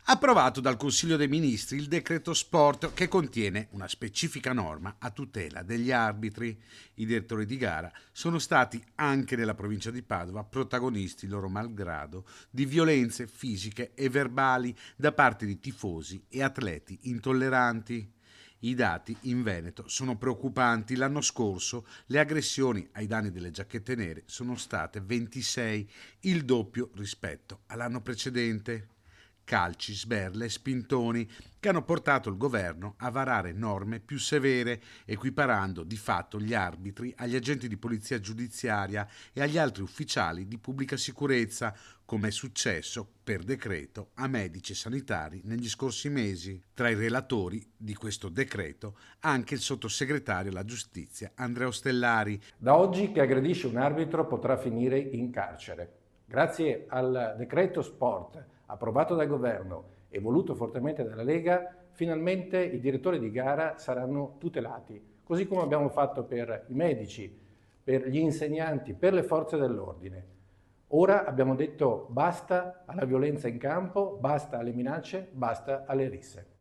Approvato dal Consiglio dei Ministri il decreto sport che contiene una specifica norma a tutela degli arbitri. I direttori di gara sono stati anche nella provincia di Padova protagonisti, loro malgrado, di violenze fisiche e verbali da parte di tifosi e atleti intolleranti. I dati in Veneto sono preoccupanti. L'anno scorso le aggressioni ai danni delle giacchette nere sono state 26, il doppio rispetto all'anno precedente. Calci, sberle e spintoni che hanno portato il governo a varare norme più severe, equiparando di fatto gli arbitri agli agenti di polizia giudiziaria e agli altri ufficiali di pubblica sicurezza, come è successo per decreto a medici e sanitari negli scorsi mesi. Tra i relatori di questo decreto anche il sottosegretario alla giustizia Andrea Ostellari. Da oggi chi aggredisce un arbitro potrà finire in carcere. Grazie al decreto sport approvato dal governo e voluto fortemente dalla Lega, finalmente i direttori di gara saranno tutelati, così come abbiamo fatto per i medici, per gli insegnanti, per le forze dell'ordine. Ora abbiamo detto basta alla violenza in campo, basta alle minacce, basta alle risse.